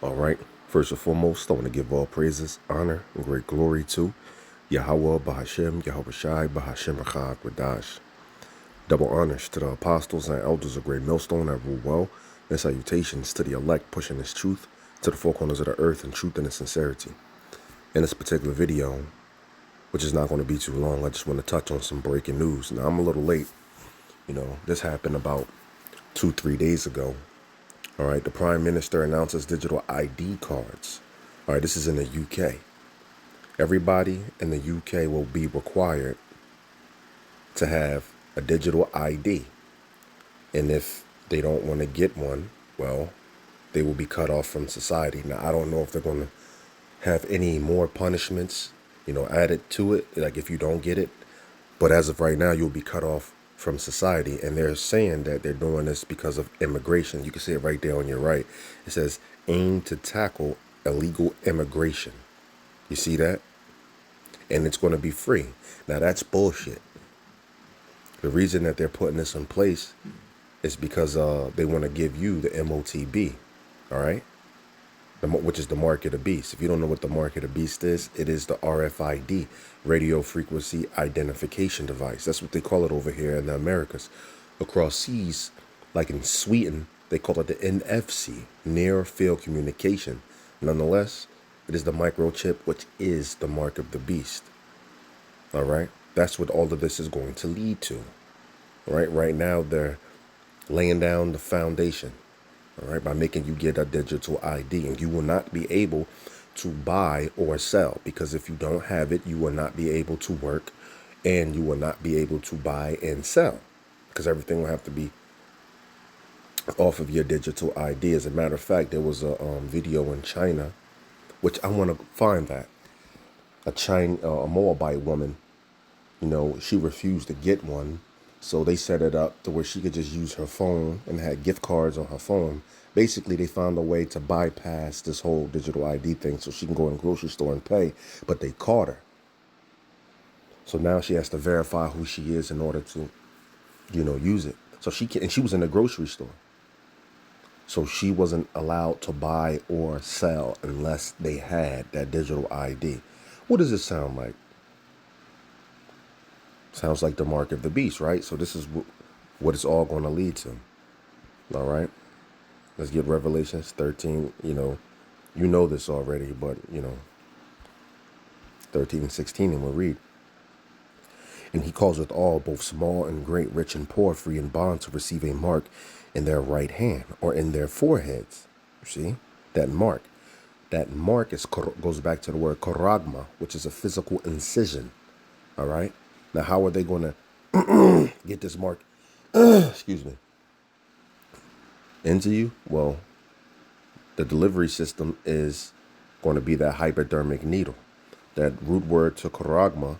All right. First and foremost, I want to give all praises, honor, and great glory to Yahweh, Bahashem, Yahweh Shai, Bahashem, Echad, Radash. Double honors to the apostles and elders of Great Millstone that rule well, and salutations to the elect pushing this truth to the four corners of the earth in truth and in sincerity. In this particular video, which is not going to be too long, I just want to touch on some breaking news. Now, I'm a little late. This happened about 2-3 days ago. All right, the Prime Minister announces digital ID cards. All right, this is in the UK. Everybody in the UK will be required to have a digital ID. And if they don't want to get one, well, they will be cut off from society. Now, I don't know if they're going to have any more punishments, added to it, like if you don't get it. But as of right now, you'll be cut off from society. And they're saying that they're doing this because of immigration. You can see it right there on your right. It says, aim to tackle illegal immigration. You see that? And it's going to be free. Now, that's bullshit. The reason that they're putting this in place is because they want to give you the MOTB, all right? Which is the mark of the beast. If you don't know what the mark of the beast is, it is the RFID, radio frequency identification device. That's what they call it over here in the Americas. Across seas, like in Sweden, they call it the NFC, near field communication. Nonetheless, it is the microchip, which is the mark of the beast. All right? That's what all of this is going to lead to. All right? Right now, they're laying down the foundation. All right, by making you get a digital ID, and you will not be able to buy or sell, because if you don't have it, you will not be able to work, and you will not be able to buy and sell, because everything will have to be off of your digital ID. As a matter of fact, there was a video in China, which I want to find that a Moabite woman, she refused to get one. So they set it up to where she could just use her phone and had gift cards on her phone. Basically, they found a way to bypass this whole digital ID thing so she can go in the grocery store and pay, but they caught her. So now she has to verify who she is in order to, use it. So and she was in the grocery store. So she wasn't allowed to buy or sell unless they had that digital ID. What does this sound like? Sounds like the mark of the beast, right? So this is what it's all going to lead to. All right. Let's get Revelations 13. You know this already, but 13 and 16, and we'll read. And he causeth all, both small and great, rich and poor, free and bond, to receive a mark in their right hand or in their foreheads. You see that mark? That mark goes back to the word koragma, which is a physical incision. All right. Now, how are they going to get this mark, excuse me, into you? Well, the delivery system is going to be that hypodermic needle. That root word to koragma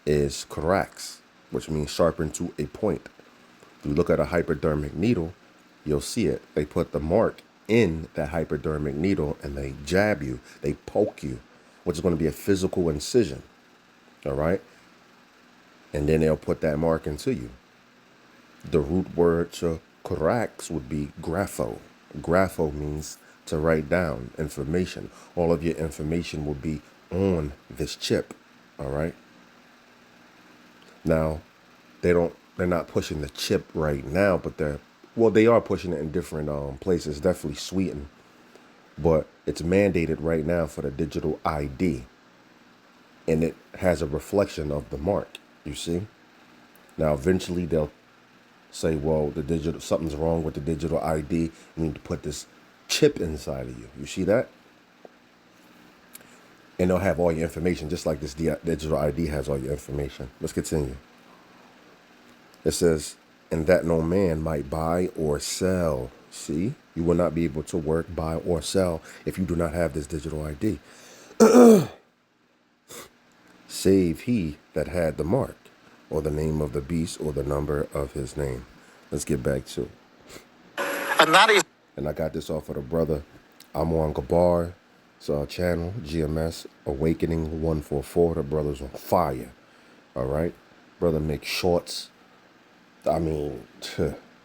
is korax, which means sharpened to a point. If you look at a hypodermic needle, you'll see it. They put the mark in that hypodermic needle and they jab you, they poke you, which is going to be a physical incision. All right. And then they'll put that mark into you. The root word to korax would be grapho. Grapho means to write down information. All of your information will be on this chip. All right. Now, they're not pushing the chip right now, but they are pushing it in different places, definitely Sweden. But it's mandated right now for the digital ID. And it has a reflection of the mark. You see? Now, eventually they'll say, well, something's wrong with the digital ID. You need to put this chip inside of you. You see that? And they'll have all your information, just like this digital ID has all your information. Let's continue. It says, and that no man might buy or sell. See? You will not be able to work, buy, or sell if you do not have this digital ID. Save he that had the mark, or the name of the beast, or the number of his name. Let's get back to it. And I got this off of the brother Amon Gabar. It's our channel, GMS Awakening 144. The brother's on fire. All right? Brother makes shorts. I mean,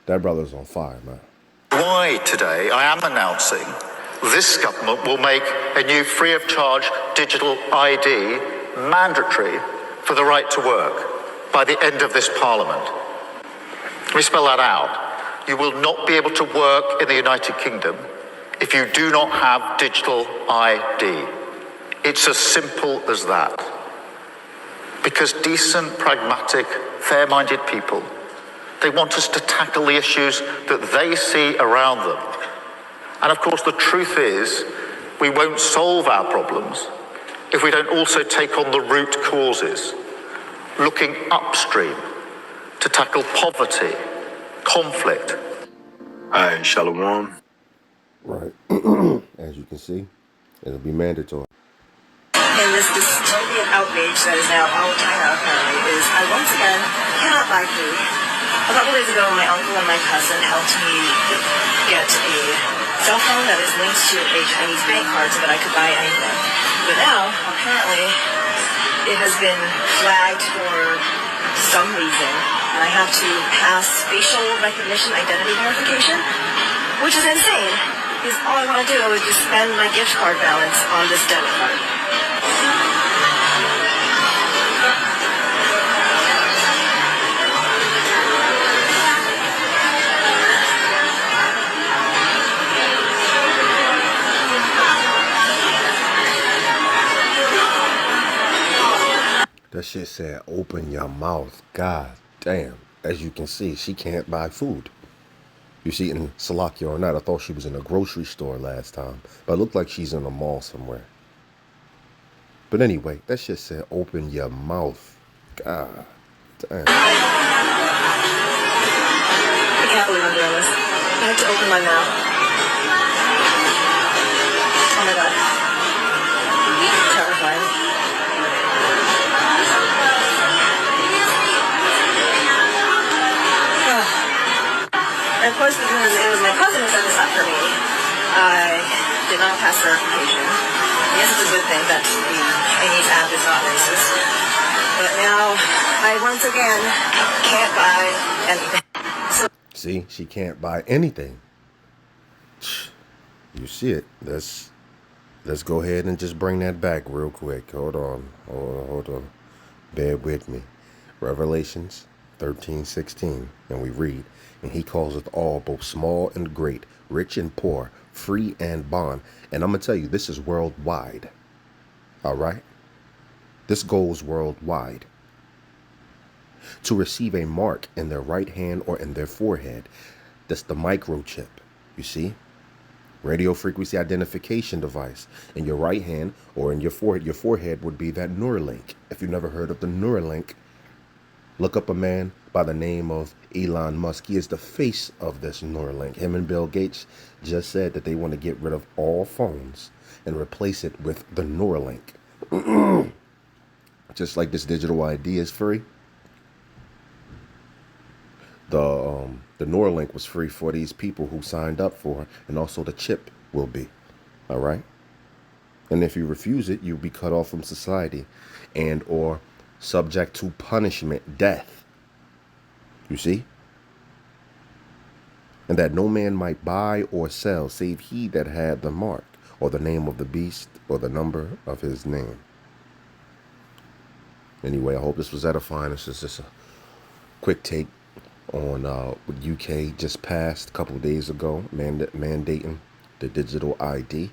that brother's on fire, man. Why today I am announcing This government will make a new free of charge digital ID mandatory for the right to work by the end of this Parliament. Let me spell that out. You will not be able to work in the United Kingdom if you do not have digital ID. It's as simple as that. Because decent, pragmatic, fair-minded people, they want us to tackle the issues that they see around them. And of course, the truth is, we won't solve our problems if we don't also take on the root causes, looking upstream to tackle poverty, conflict. Hi, Shalom. Right. As you can see, it'll be mandatory. And this dystopian outrage that is now all China apparently is, I once again cannot buy food. A couple days ago, my uncle and my cousin helped me get a cell phone that is linked to a Chinese bank card so that I could buy anything. But now, apparently, it has been flagged for some reason, and I have to pass facial recognition identity verification, which is insane, because all I want to do is just spend my gift card balance on this debit card. That shit said, open your mouth. God damn. As you can see, she can't buy food. You see, in Salakia or not, I thought she was in a grocery store last time. But it looked like she's in a mall somewhere. But anyway, that shit said, open your mouth. God damn. I can't believe I'm doing this. I have to open my mouth. Oh my god. Terrifying. And of course, because it was my cousin who set this up for me, I did not pass verification. I guess it's a good thing that the Chinese app is not racist. But now, I once again can't buy anything. See, she can't buy anything. You see it. Let's go ahead and just bring that back real quick. Hold on. Bear with me. Revelations 13:16, and we read, and he calls it all, both small and great, rich and poor, free and bond. And I'm going to tell you, this is worldwide. All right? This goes worldwide. To receive a mark in their right hand or in their forehead. That's the microchip. You see? Radio frequency identification device. In your right hand or in your forehead. Your forehead would be that Neuralink. If you've never heard of the Neuralink, look up a man by the name of Elon Musk. He is the face of this Neuralink. Him and Bill Gates just said that they want to get rid of all phones and replace it with the Neuralink. Just like this digital ID is free. The Neuralink was free for these people who signed up for it, and also the chip will be. All right? And if you refuse it, you'll be cut off from society and or subject to punishment, death. You see? And that no man might buy or sell save he that had the mark or the name of the beast or the number of his name. Anyway, I hope this was edifying. This is just a quick take on what UK just passed a couple of days ago, mandating the digital ID.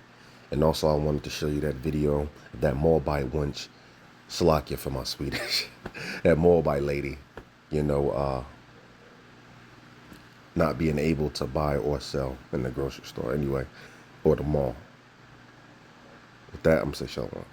And also I wanted to show you that video of that Moabite wench, Salakia for my Swedish, that Moabite lady, you know, not being able to buy or sell in the grocery store anyway, or the mall. With that, I'm going to say shalom.